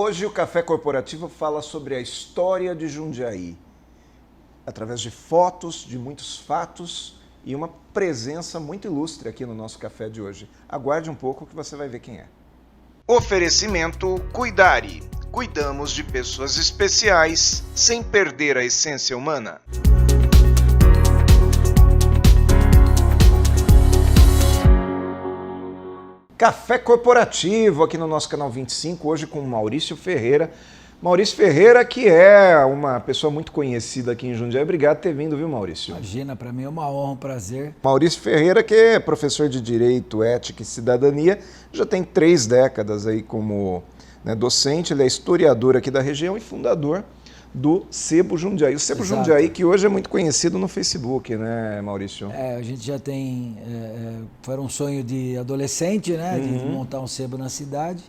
Hoje o Café Corporativo fala sobre a história de Jundiaí, através de fotos, de muitos fatos e uma presença muito ilustre aqui no nosso café de hoje. Aguarde um pouco que você vai ver quem é. Oferecimento Cuidare. Cuidamos de pessoas especiais sem perder a essência humana. Café Corporativo aqui no nosso canal 25, hoje com Maurício Ferreira. Maurício Ferreira, que é uma pessoa muito conhecida aqui em Jundiaí. Obrigado por ter vindo, viu, Maurício? Imagina, para mim é uma honra, um prazer. Maurício Ferreira, que é professor de Direito, Ética e Cidadania, já tem 3 décadas aí como docente, ele é historiador aqui da região e fundador do Sebo Jundiaí. O Sebo Jundiaí, que hoje é muito conhecido no Facebook, né, Maurício? A gente já tem... foi um sonho de adolescente, né, de montar um sebo na cidade.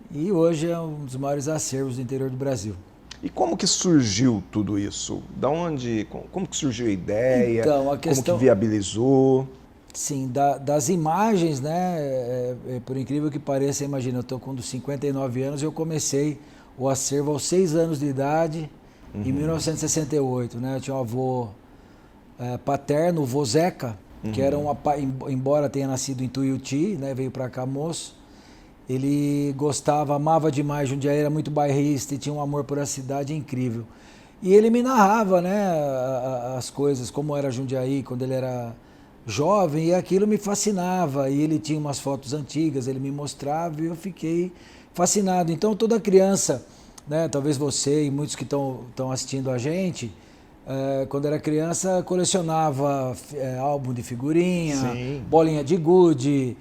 E hoje é um dos maiores acervos do interior do Brasil. E como que surgiu tudo isso? Da onde, como que surgiu a ideia? Então, a questão... Como que viabilizou? Sim, das imagens, né, por incrível que pareça, imagina, eu estou com 59 anos e eu comecei o acervo aos 6 anos de idade, em 1968, né? Eu tinha um avô paterno, o vô Zeca, que era embora tenha nascido em Tuiuti, né, veio para cá moço. Ele gostava, amava demais Jundiaí, era muito bairrista e tinha um amor por a cidade incrível. E ele me narrava, né, as coisas, como era Jundiaí quando ele era jovem, e aquilo me fascinava. E ele tinha umas fotos antigas, ele me mostrava e eu fiquei fascinado. Então toda criança, né, talvez você e muitos que estão assistindo a gente, quando era criança colecionava álbum de figurinha, sim, bolinha de gude,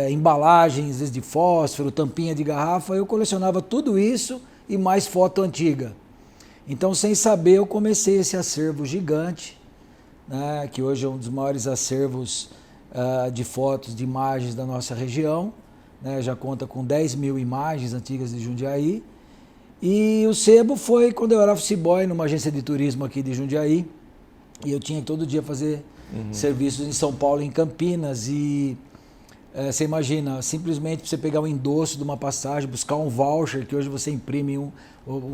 embalagens de fósforo, tampinha de garrafa. Eu colecionava tudo isso e mais foto antiga. Então, sem saber, eu comecei esse acervo gigante, né, que hoje é um dos maiores acervos de fotos, de imagens da nossa região, né, já conta com 10 mil imagens antigas de Jundiaí. E o Sebo foi quando eu era office boy numa agência de turismo aqui de Jundiaí, e eu tinha que todo dia fazer serviços em São Paulo, em Campinas, e você imagina, simplesmente você pegar o endosso de uma passagem, buscar um voucher, que hoje você imprime um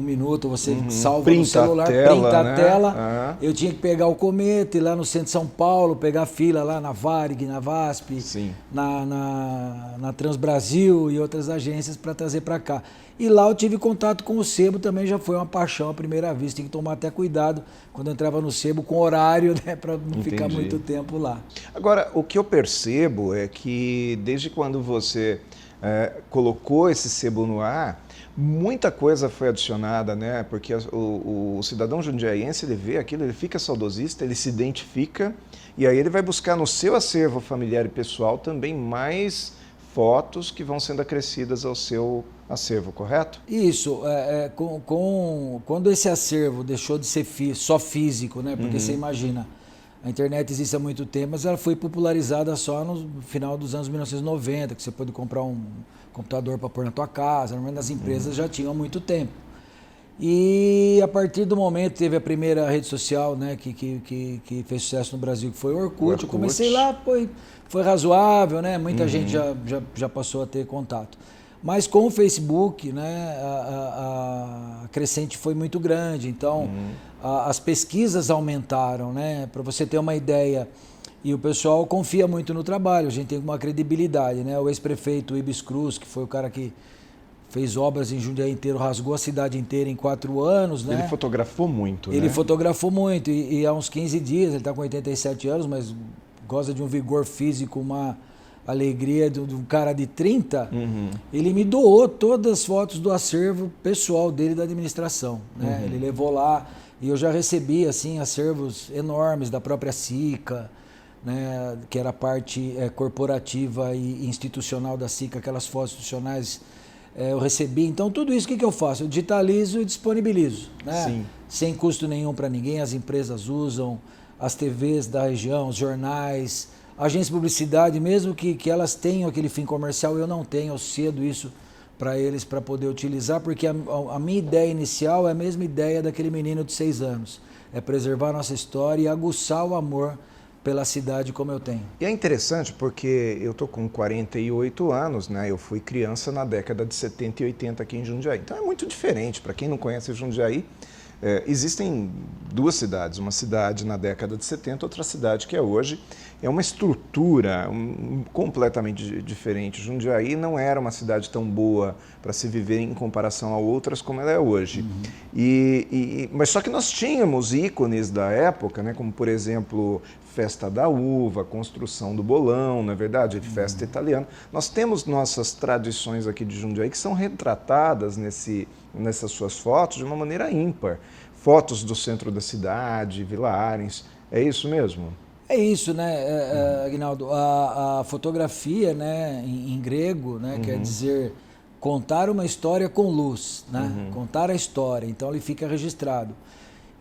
minuto, você salva printa no celular, printa a tela. Eu tinha que pegar o cometa, ir lá no centro de São Paulo, pegar fila lá na Varig, na VASP, na Transbrasil e outras agências para trazer para cá. E lá eu tive contato com o Sebo, também já foi uma paixão à primeira vista. Tem que tomar até cuidado quando eu entrava no Sebo com horário, né, para não ficar muito tempo lá. Agora, o que eu percebo é que desde quando você colocou esse Sebo no ar, muita coisa foi adicionada, né? Porque o cidadão jundiaiense, ele vê aquilo, ele fica saudosista, ele se identifica e aí ele vai buscar no seu acervo familiar e pessoal também mais fotos que vão sendo acrescidas ao seu acervo, correto? Isso. Quando esse acervo deixou de ser só físico, né? Porque você imagina, a internet existe há muito tempo, mas ela foi popularizada só no final dos anos 1990, que você pode comprar um computador para pôr na tua casa, normalmente as empresas já tinham há muito tempo. E a partir do momento teve a primeira rede social, né, que fez sucesso no Brasil, que foi o Orkut. Eu comecei lá, foi razoável, né? Muita gente já passou a ter contato. Mas com o Facebook, né, a crescente foi muito grande, então as pesquisas aumentaram, né? Para você ter uma ideia, e o pessoal confia muito no trabalho, a gente tem uma credibilidade, né? O ex-prefeito Ibis Cruz, que foi o cara que fez obras em Jundiaí inteiro, rasgou a cidade inteira em 4 anos, né? Ele fotografou muito, Ele né? fotografou muito, e há uns 15 dias, ele está com 87 anos, mas goza de um vigor físico, uma alegria de um cara de 30, ele me doou todas as fotos do acervo pessoal dele da administração, né? Ele levou lá, e eu já recebi assim, acervos enormes da própria SICA, né, que era a parte corporativa e institucional da SICA, aquelas fotos institucionais eu recebi. Então tudo isso, o que eu faço? Eu digitalizo e disponibilizo, né? Sim. Sem custo nenhum para ninguém, as empresas usam, as TVs da região, os jornais, agências de publicidade, mesmo que elas tenham aquele fim comercial, eu não tenho, eu cedo isso para eles para poder utilizar, porque a minha ideia inicial é a mesma ideia daquele menino de 6 anos, é preservar a nossa história e aguçar o amor pela cidade como eu tenho. E é interessante porque eu tô com 48 anos, né? Eu fui criança na década de 70 e 80 aqui em Jundiaí. Então é muito diferente. Para quem não conhece Jundiaí, existem duas cidades. Uma cidade na década de 70, outra cidade que é hoje. É uma estrutura completamente diferente. Jundiaí não era uma cidade tão boa para se viver em comparação a outras como ela é hoje. Mas só que nós tínhamos ícones da época, né? Como por exemplo Festa da Uva, construção do bolão, não é verdade? Festa italiana. Nós temos nossas tradições aqui de Jundiaí que são retratadas nessas suas fotos de uma maneira ímpar. Fotos do centro da cidade, Vila Arens, é isso mesmo? É isso, né, Aguinaldo? A fotografia, né, em grego, né, quer dizer contar uma história com luz, né? Contar a história. Então ele fica registrado.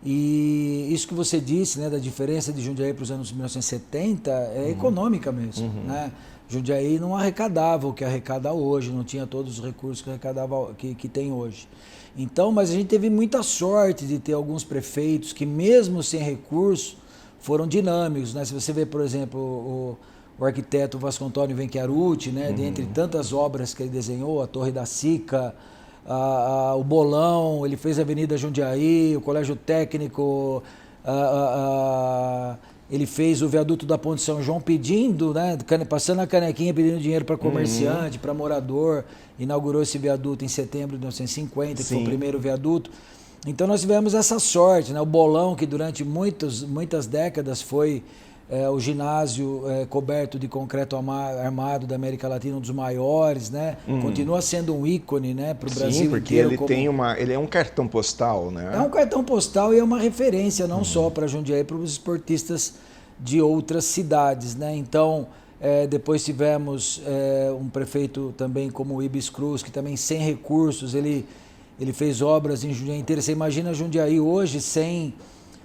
E isso que você disse, né, da diferença de Jundiaí para os anos 1970 é econômica mesmo, né? Jundiaí não arrecadava o que arrecada hoje, não tinha todos os recursos que arrecadava que tem hoje. Então, mas a gente teve muita sorte de ter alguns prefeitos que mesmo sem recurso foram dinâmicos, né? Se você vê, por exemplo, o arquiteto Vasco Antônio Venchiarutti, né, dentre tantas obras que ele desenhou, a Torre da Sica, o Bolão, ele fez a Avenida Jundiaí, o Colégio Técnico, ele fez o viaduto da Ponte São João pedindo, né, passando a canequinha pedindo dinheiro para comerciante, para morador, inaugurou esse viaduto em setembro de 1950, que foi o primeiro viaduto. Então nós tivemos essa sorte, né? O Bolão, que durante muitas décadas foi o ginásio coberto de concreto armado da América Latina, um dos maiores, né? Continua sendo um ícone, né, para o Brasil inteiro. Sim, porque ele é um cartão postal, né? É um cartão postal e é uma referência não só para Jundiaí, para os esportistas de outras cidades, né? Então, depois tivemos um prefeito também como o Ibis Cruz, que também sem recursos, ele fez obras em Jundiaí inteira. Você imagina Jundiaí hoje sem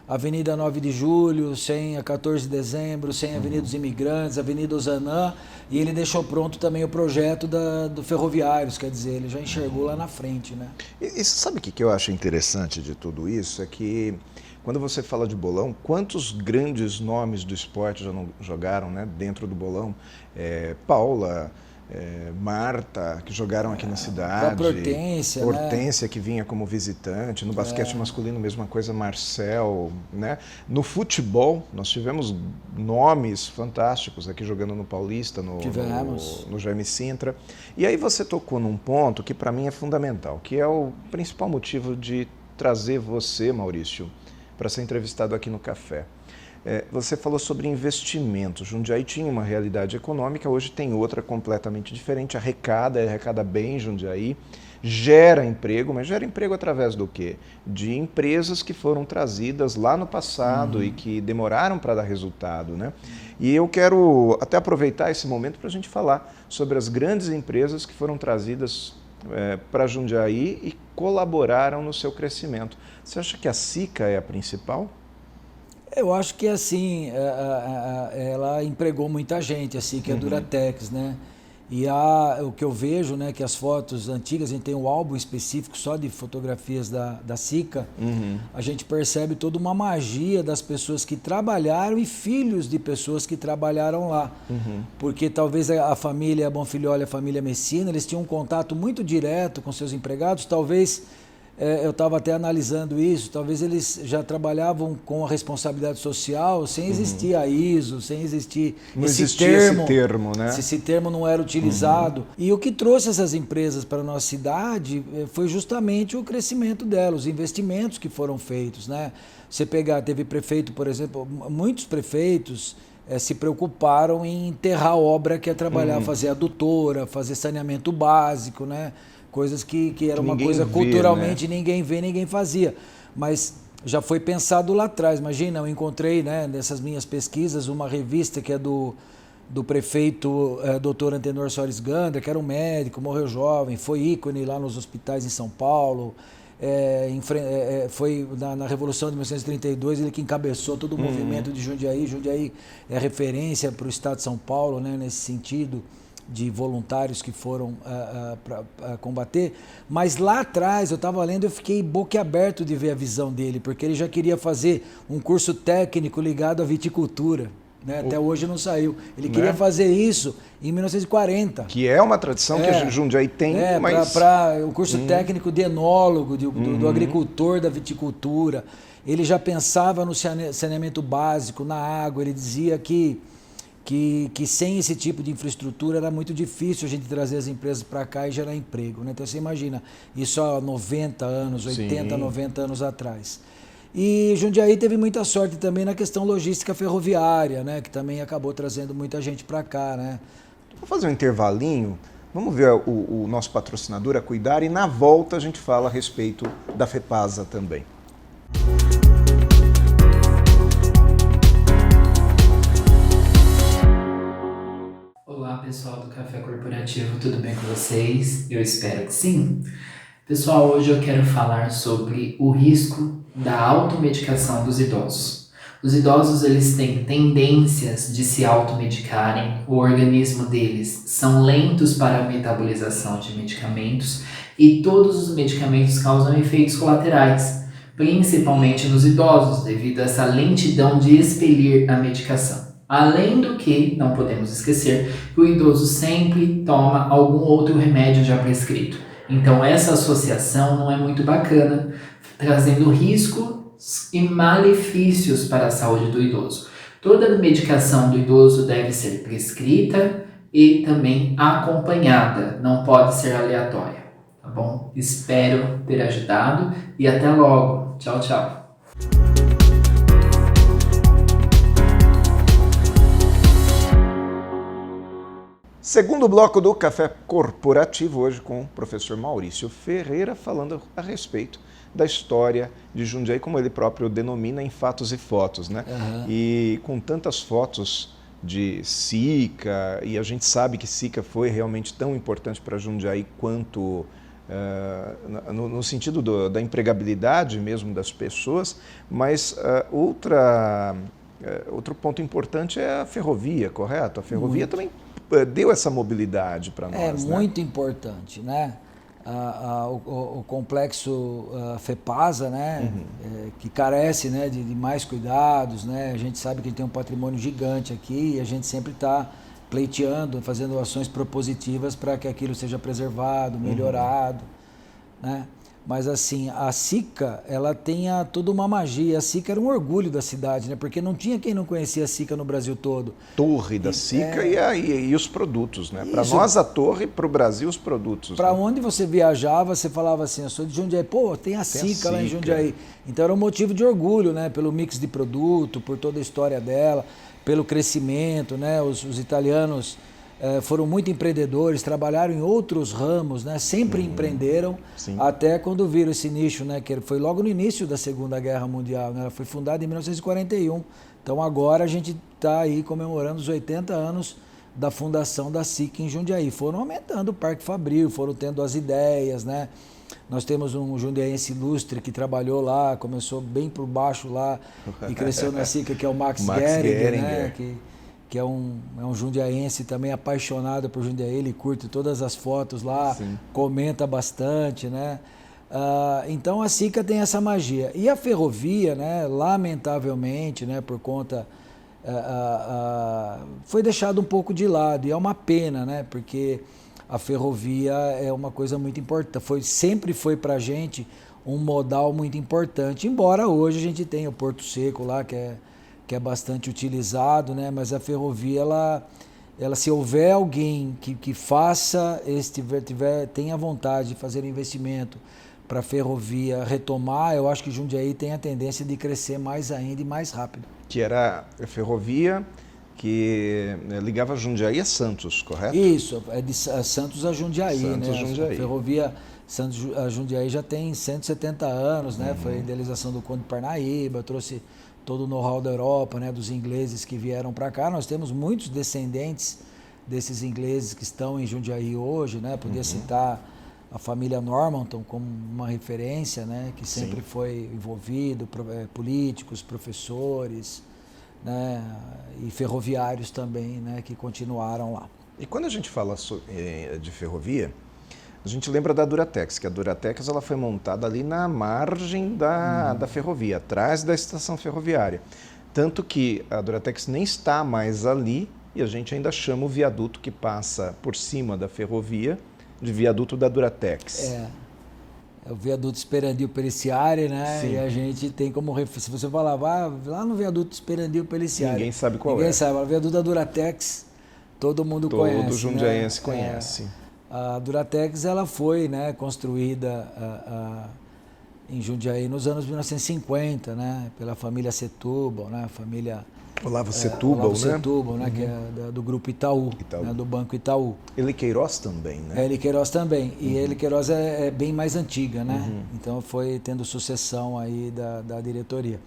Avenida 9 de Julho, sem a 14 de Dezembro, sem a Avenida dos Imigrantes, Avenida Ozanam, e ele deixou pronto também o projeto do Ferroviários, quer dizer, ele já enxergou lá na frente, né? E você sabe o que eu acho interessante de tudo isso? É que quando você fala de bolão, quantos grandes nomes do esporte já não jogaram, né, dentro do bolão? Paula, Marta, que jogaram aqui na cidade. Hortência, Hortência, né? Que vinha como visitante. No basquete masculino, mesma coisa, Marcel, né? No futebol, nós tivemos nomes fantásticos aqui jogando no Paulista, no Jaime Sintra. E aí você tocou num ponto que para mim é fundamental, que é o principal motivo de trazer você, Maurício, para ser entrevistado aqui no Café. Você falou sobre investimentos. Jundiaí tinha uma realidade econômica, hoje tem outra completamente diferente. Arrecada bem Jundiaí, gera emprego, mas gera emprego através do quê? De empresas que foram trazidas lá no passado e que demoraram para dar resultado, né? E eu quero até aproveitar esse momento para a gente falar sobre as grandes empresas que foram trazidas para Jundiaí e colaboraram no seu crescimento. Você acha que a Sica é a principal? Eu acho que assim, ela empregou muita gente, assim, que é a Duratex, né? E o que eu vejo, né, que as fotos antigas, a gente tem um álbum específico só de fotografias da Sica, a gente percebe toda uma magia das pessoas que trabalharam e filhos de pessoas que trabalharam lá. Porque talvez a família Bonfilholi, a família Messina, eles tinham um contato muito direto com seus empregados, talvez... eu estava até analisando isso, talvez eles já trabalhavam com a responsabilidade social sem existir a ISO, sem existir esse termo, né? Esse termo não era utilizado. E o que trouxe essas empresas para a nossa cidade foi justamente o crescimento delas, os investimentos que foram feitos, né? Você teve prefeito, por exemplo, muitos prefeitos se preocuparam em enterrar a obra que é trabalhar, fazer adutora, fazer saneamento básico, né? Coisas que era uma coisa culturalmente, né? Ninguém vê, ninguém fazia. Mas já foi pensado lá atrás. Imagina, eu encontrei, né, nessas minhas pesquisas uma revista que é do prefeito Dr. Antenor Soares Gandra, que era um médico, morreu jovem, foi ícone lá nos hospitais em São Paulo. Foi na Revolução de 1932, ele que encabeçou todo o movimento de Jundiaí. Jundiaí é referência para o estado de São Paulo, né, nesse sentido, de voluntários que foram para combater, mas lá atrás, eu estava lendo, eu fiquei boquiaberto de ver a visão dele, porque ele já queria fazer um curso técnico ligado à viticultura. né? Até hoje não saiu. Ele queria fazer isso em 1940. Que é uma tradição que a Jundiaí tem, mas... Para o curso técnico de enólogo, do agricultor, da viticultura. Ele já pensava no saneamento básico, na água. Ele dizia que sem esse tipo de infraestrutura era muito difícil a gente trazer as empresas para cá e gerar emprego, né? Então você imagina, isso há 90 anos, 80, 90 anos atrás. E Jundiaí teve muita sorte também na questão logística ferroviária, né? Que também acabou trazendo muita gente para cá, né? Vou fazer um intervalinho, vamos ver o nosso patrocinador, a Cuidar, e na volta a gente fala a respeito da FEPASA também. Olá pessoal do Café Corporativo, tudo bem com vocês? Eu espero que sim. Pessoal, hoje eu quero falar sobre o risco da automedicação dos idosos. Os idosos, eles têm tendências de se automedicarem, o organismo deles são lentos para a metabolização de medicamentos e todos os medicamentos causam efeitos colaterais, principalmente nos idosos, devido a essa lentidão de expelir a medicação. Além do que, não podemos esquecer, que o idoso sempre toma algum outro remédio já prescrito. Então essa associação não é muito bacana, trazendo riscos e malefícios para a saúde do idoso. Toda medicação do idoso deve ser prescrita e também acompanhada, não pode ser aleatória, tá bom? Espero ter ajudado e até logo. Tchau, tchau. Segundo bloco do Café Corporativo, hoje com o professor Maurício Ferreira, falando a respeito da história de Jundiaí, como ele próprio denomina, em fatos e fotos, né? E com tantas fotos de Sica, e a gente sabe que Sica foi realmente tão importante para Jundiaí quanto no sentido da empregabilidade mesmo das pessoas, mas outro ponto importante é a ferrovia, correto? A ferrovia também deu essa mobilidade para nós. É muito importante, né? O complexo FEPASA, né? Que carece, né, de mais cuidados, né? A gente sabe que ele tem um patrimônio gigante aqui e a gente sempre está pleiteando, fazendo ações propositivas para que aquilo seja preservado, melhorado, né? Mas assim, a Sica, ela tem toda uma magia. A Sica era um orgulho da cidade, né? Porque não tinha quem não conhecia a Sica no Brasil todo. Torre da Sica e os produtos, né? Para nós a torre, para o Brasil os produtos. Para onde você viajava, você falava assim, eu sou de Jundiaí, pô, tem a Sica lá em Jundiaí. Então era um motivo de orgulho, né? Pelo mix de produto, por toda a história dela, pelo crescimento, né? Os italianos foram muito empreendedores, trabalharam em outros ramos, né? Sempre empreenderam, até quando viram esse nicho, né? Que foi logo no início da Segunda Guerra Mundial, né? Ela foi fundada em 1941. Então agora a gente está aí comemorando os 80 anos da fundação da Sica em Jundiaí. Foram aumentando o Parque Fabril, foram tendo as ideias, né? Nós temos um jundiaense ilustre que trabalhou lá, começou bem por baixo lá e cresceu na Sica, que é o Max Gehringer, né? Que é um jundiaense também apaixonado por Jundiaí, ele curte todas as fotos lá, comenta bastante, né? Então a Sica tem essa magia. E a ferrovia, né, lamentavelmente, né, por conta... foi deixado um pouco de lado, e é uma pena, né, porque a ferrovia é uma coisa muito importante, sempre foi para a gente um modal muito importante, embora hoje a gente tenha o Porto Seco lá, que é bastante utilizado, né? Mas a ferrovia, ela se houver alguém que faça, tenha vontade de fazer investimento para a ferrovia retomar, eu acho que Jundiaí tem a tendência de crescer mais ainda e mais rápido. Que era a ferrovia que ligava Jundiaí a Santos, correto? Isso, é de Santos a Jundiaí, Santos, né? Jundiaí. A ferrovia Santos a Jundiaí já tem 170 anos, né? Foi a idealização do Conde Parnaíba, trouxe todo o know-how da Europa, né, dos ingleses que vieram para cá. Nós temos muitos descendentes desses ingleses que estão em Jundiaí hoje, né? Podia citar a família Normanton como uma referência, né, que sempre foi envolvido, políticos, professores, né, e ferroviários também, né, que continuaram lá. E quando a gente fala de ferrovia, a gente lembra da Duratex, que a Duratex ela foi montada ali na margem da ferrovia, atrás da estação ferroviária. Tanto que a Duratex nem está mais ali e a gente ainda chama o viaduto que passa por cima da ferrovia de viaduto da Duratex. É o viaduto Esperandio Peliciari, né? Sim. E a gente tem como referência. Se você falar, vá lá no viaduto Esperandio Peliciari. Ninguém sabe qual Ninguém é. sabe. O viaduto da Duratex, todo mundo conhece. Todo jundiaense né? conhece. A Duratex ela foi, né, construída em Jundiaí nos anos 1950, né? Pela família Setúbal, né? A família Olavo Setúbal, Olavo né? Setúbal, né? Que é do grupo Itaú, né? Do Banco Itaú. Eli Queiroz também, né? Eli Queiroz também. E Eli Queiroz é bem mais antiga, né? Então foi tendo sucessão aí da diretoria.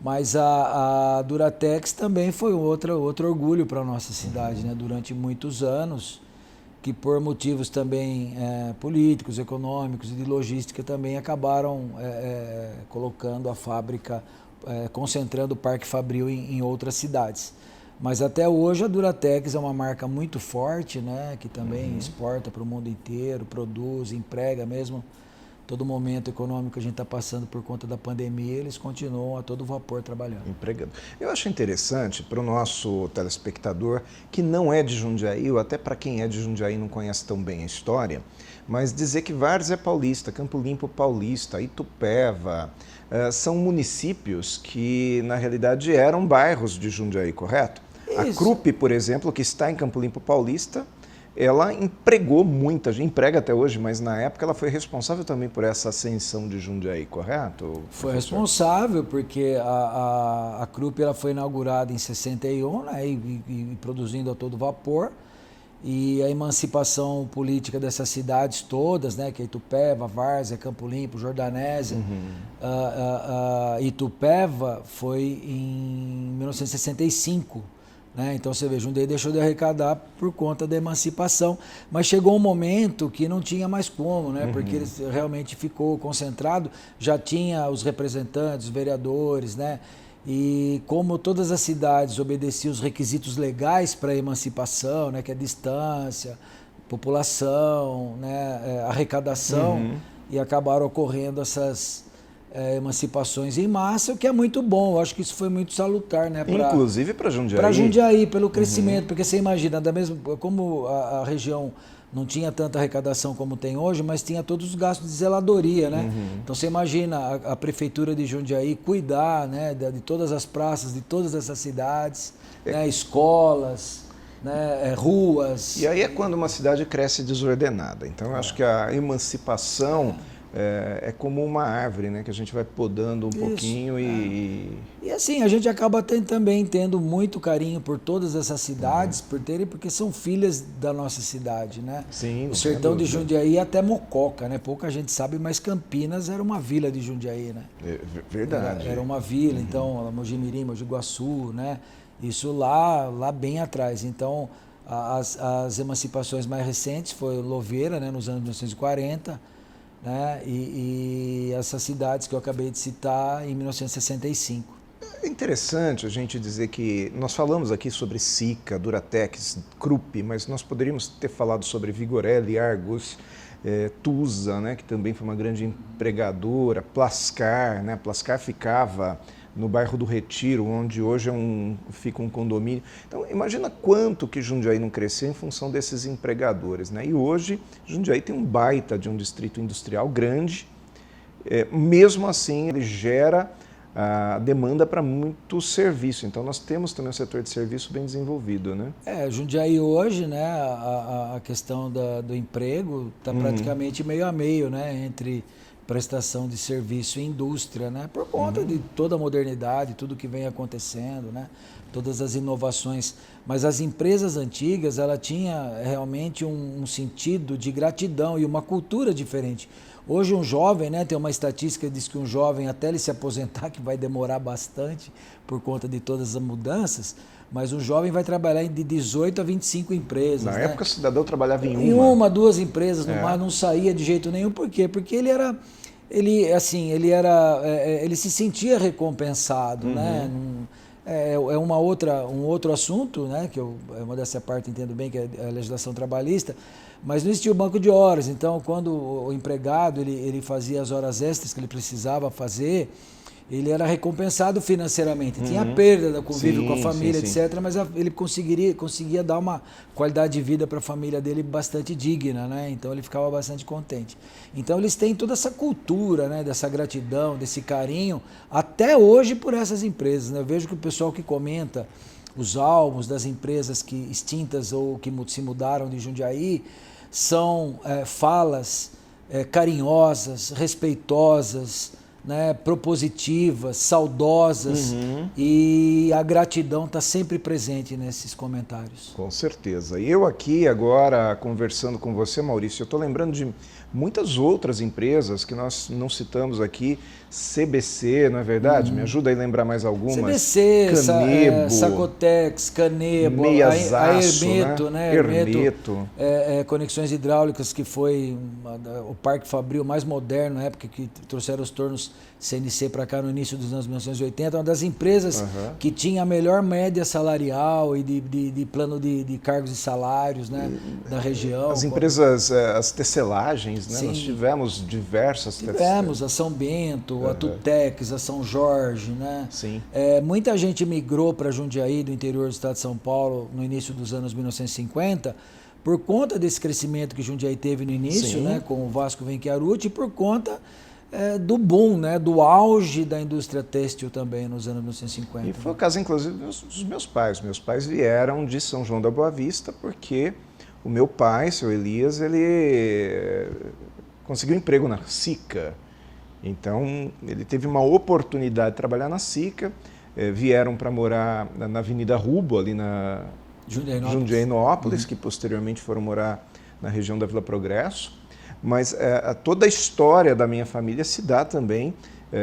Mas a Duratex também foi outro orgulho para a nossa cidade, né? Durante muitos anos, que por motivos também políticos, econômicos e de logística também acabaram colocando a fábrica, concentrando o Parque Fabril em outras cidades. Mas até hoje a Duratex é uma marca muito forte, né? Que também exporta para o mundo inteiro, produz, emprega mesmo. Todo momento econômico que a gente está passando por conta da pandemia, eles continuam a todo vapor trabalhando. Empregando. Eu acho interessante para o nosso telespectador que não é de Jundiaí, ou até para quem é de Jundiaí e não conhece tão bem a história, mas dizer que Várzea Paulista, Campo Limpo Paulista, Itupeva, são municípios que na realidade eram bairros de Jundiaí, correto? Isso. A Krupp, por exemplo, que está em Campo Limpo Paulista, ela empregou muita gente, emprega até hoje, mas na época ela foi responsável também por essa ascensão de Jundiaí, correto? Foi responsável, porque a Krupp ela foi inaugurada em 61, né, e produzindo a todo vapor, e a emancipação política dessas cidades todas, né, que é Itupeva, Várzea, Campo Limpo, Jordanésia, Itupeva foi em 1965. Né? Então você vê, Jundiaí deixou de arrecadar por conta da emancipação, mas chegou um momento que não tinha mais como, né? Porque ele realmente ficou concentrado, já tinha os representantes, os vereadores, né? E como todas as cidades obedeciam os requisitos legais para a emancipação, né? Que é distância, população, né? Arrecadação, e acabaram ocorrendo essas emancipações em massa, o que é muito bom. Eu acho que isso foi muito salutar, né? Inclusive para Jundiaí. Para Jundiaí, pelo crescimento, porque você imagina, como a região não tinha tanta arrecadação como tem hoje, mas tinha todos os gastos de zeladoria, né? Então você imagina a prefeitura de Jundiaí cuidar, né, de todas as praças, de todas essas cidades, né, escolas, né, ruas. E aí é quando uma cidade cresce desordenada. Então eu acho que a emancipação é como uma árvore, né, que a gente vai podando um pouquinho e assim, a gente acaba também tendo muito carinho por todas essas cidades, porque são filhas da nossa cidade, né? Sim, o sertão de Jundiaí até Mococa, né? Pouca gente sabe, mas Campinas era uma vila de Jundiaí, né? Verdade. Era uma vila, então, Mojimirim, Mogi Guaçu, né? Isso lá bem atrás. Então, as emancipações mais recentes foi Louveira, né? Nos anos 1940, né? E essas cidades que eu acabei de citar em 1965. É interessante a gente dizer que nós falamos aqui sobre Sika, Duratex, Krupp, mas nós poderíamos ter falado sobre Vigorelli, Argus, Tusa, né, que também foi uma grande empregadora, Plascar, né? Plascar ficava no bairro do Retiro, onde hoje fica um condomínio. Então, imagina quanto que Jundiaí não cresceu em função desses empregadores, né? E hoje, Jundiaí tem um baita de um distrito industrial grande, mesmo assim ele gera a demanda para muito serviço. Então, nós temos também um setor de serviço bem desenvolvido, né? Jundiaí hoje, né, a questão do emprego está praticamente meio a meio, né, entre prestação de serviço e indústria, né? Por conta de toda a modernidade, tudo que vem acontecendo, né? Todas as inovações. Mas as empresas antigas, ela tinha realmente um sentido de gratidão e uma cultura diferente. Hoje um jovem, né, tem uma estatística que diz que um jovem, até ele se aposentar, que vai demorar bastante por conta de todas as mudanças, mas um jovem vai trabalhar de 18 a 25 empresas. Na né? época o cidadão trabalhava em uma. Em uma, duas empresas, no mar, não saía de jeito nenhum. Por quê? Porque ele se sentia recompensado, né? Um outro assunto, né? Que uma dessa parte entendo bem, que é a legislação trabalhista, mas não existia o banco de horas. Então, quando o empregado ele fazia as horas extras que ele precisava fazer, ele era recompensado financeiramente. Tinha perda do convívio com a família, sim. etc., mas ele conseguia dar uma qualidade de vida para a família dele bastante digna, né? Então ele ficava bastante contente. Então eles têm toda essa cultura, né, dessa gratidão, desse carinho, até hoje por essas empresas, né? Eu vejo que o pessoal que comenta os álbuns das empresas que extintas ou que se mudaram de Jundiaí são falas carinhosas, respeitosas, né, propositivas, saudosas, e a gratidão está sempre presente nesses comentários. Com certeza. E eu aqui agora, conversando com você, Maurício, eu estou lembrando de muitas outras empresas que nós não citamos aqui, CBC, não é verdade? Me ajuda aí a lembrar mais algumas. CBC, Canebo, Sacotex, Canebo, a Hermeto, né? Hermeto. Conexões Hidráulicas, que foi o Parque Fabril mais moderno na época, que trouxeram os tornos CNC para cá no início dos anos 1980, uma das empresas que tinha a melhor média salarial e de plano de cargos e salários, né, da região. As empresas, as tecelagens, né? Nós tivemos diversas Tivemos a São Bento, a Tutex, a São Jorge, né? Sim. Muita gente migrou para Jundiaí, do interior do estado de São Paulo, no início dos anos 1950, por conta desse crescimento que Jundiaí teve no início, né, com o Vasco Venchiaruti, e por conta do boom, né, do auge da indústria têxtil também nos anos 1950. E foi o caso, inclusive, dos meus pais. Meus pais vieram de São João da Boa Vista porque o meu pai, seu Elias, ele conseguiu emprego na SICA. Então, ele teve uma oportunidade de trabalhar na SICA, vieram para morar na Avenida Rubo, ali na Jundiainópolis, que posteriormente foram morar na região da Vila Progresso. Mas toda a história da minha família se dá também,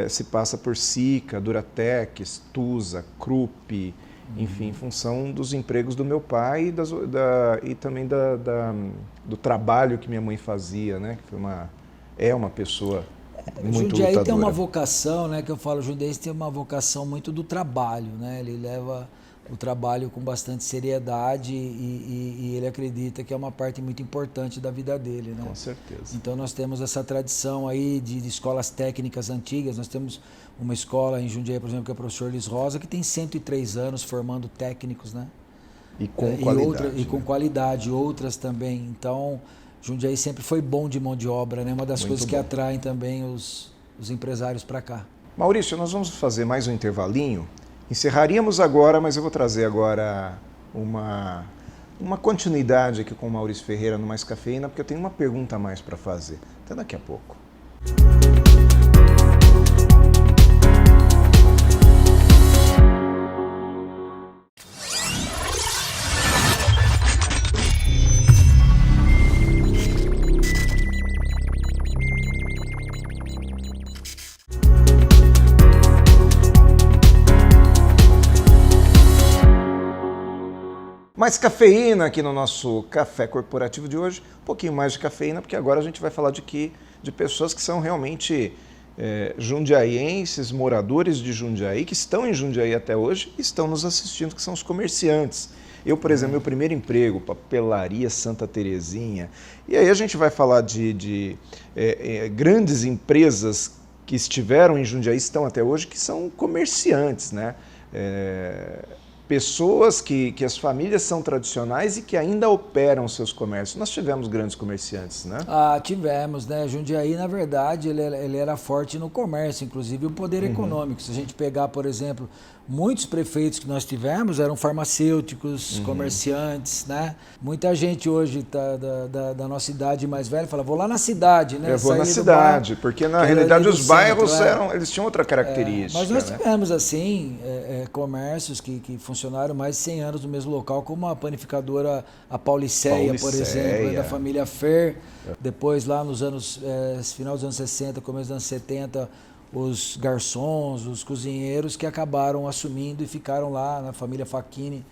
se passa por SICA, Duratex, Tusa, Krupp, enfim, em função dos empregos do meu pai e também do trabalho que minha mãe fazia, né? Que é uma pessoa muito Jundiaí lutadora. tem uma vocação, né? Que eu falo, Jundiaí tem uma vocação muito do trabalho, né? Ele leva o trabalho com bastante seriedade e ele acredita que é uma parte muito importante da vida dele, né? Com certeza. Então nós temos essa tradição aí de escolas técnicas antigas. Nós temos uma escola em Jundiaí, por exemplo, que é o professor Luiz Rosa, que tem 103 anos formando técnicos, né? E com qualidade. E com qualidade, outras também. Então, Jundiaí sempre foi bom de mão de obra, né? Uma das Muito coisas que bom. atraem também os empresários para cá. Maurício, nós vamos fazer mais um intervalinho. Encerraríamos agora, mas eu vou trazer agora uma continuidade aqui com o Maurício Ferreira no Mais Cafeína, porque eu tenho uma pergunta a mais para fazer. Até daqui a pouco. Mais cafeína aqui no nosso Café Corporativo de hoje, um pouquinho mais de cafeína, porque agora a gente vai falar de pessoas que são realmente jundiaienses, moradores de Jundiaí, que estão em Jundiaí até hoje e estão nos assistindo, que são os comerciantes. Eu, por exemplo, meu primeiro emprego, Papelaria Santa Terezinha, e aí a gente vai falar de grandes empresas que estiveram em Jundiaí, estão até hoje, que são comerciantes, né? Pessoas que as famílias são tradicionais e que ainda operam seus comércios. Nós tivemos grandes comerciantes, né? Tivemos, né? Jundiaí, na verdade, ele era forte no comércio, inclusive o poder econômico. Se a gente pegar, por exemplo, muitos prefeitos que nós tivemos eram farmacêuticos, comerciantes, né? Muita gente hoje da nossa idade mais velha fala, vou lá na cidade, né? Eu vou na cidade, porque na realidade os bairros eles tinham outra característica. Mas nós tivemos, assim, comércios que funcionaram mais de 100 anos no mesmo local, como a panificadora, a Pauliceia, por exemplo, da família Fer. Depois, lá nos anos, final dos anos 60, começo dos anos 70, os garçons, os cozinheiros que acabaram assumindo e ficaram lá na família Facchini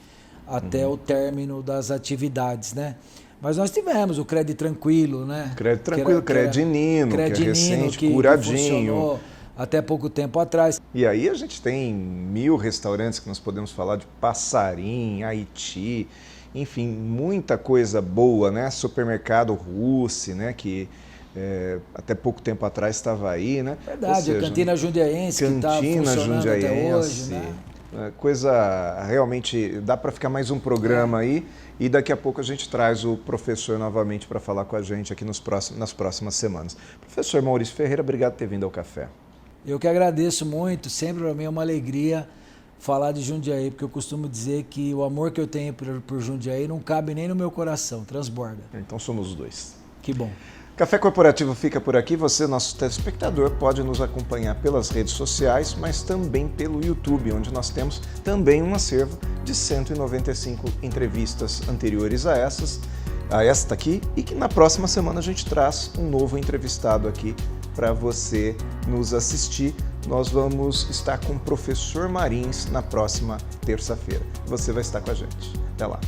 até o término das atividades, né? Mas nós tivemos o Crédito Tranquilo, né? Crédito Tranquilo, Credinino, que é recente, Curadinho. Que funcionou até pouco tempo atrás. E aí a gente tem 1000 restaurantes que nós podemos falar de Passarim, Haiti, enfim, muita coisa boa, né? Supermercado Russi, né? Que até pouco tempo atrás estava aí, né? Verdade, a Cantina Jundiaense, que está funcionando até hoje, né? Coisa realmente, dá para ficar mais um programa aí, e daqui a pouco a gente traz o professor novamente para falar com a gente aqui nas próximas semanas. Professor Maurício Ferreira, obrigado por ter vindo ao café. Eu que agradeço muito, sempre para mim é uma alegria falar de Jundiaí, porque eu costumo dizer que o amor que eu tenho por Jundiaí não cabe nem no meu coração, transborda. Então somos os dois. Que bom. Café Corporativo fica por aqui. Você, nosso telespectador, pode nos acompanhar pelas redes sociais, mas também pelo YouTube, onde nós temos também um acervo de 195 entrevistas anteriores a esta aqui, e que na próxima semana a gente traz um novo entrevistado aqui para você nos assistir. Nós vamos estar com o professor Marins na próxima terça-feira. Você vai estar com a gente. Até lá.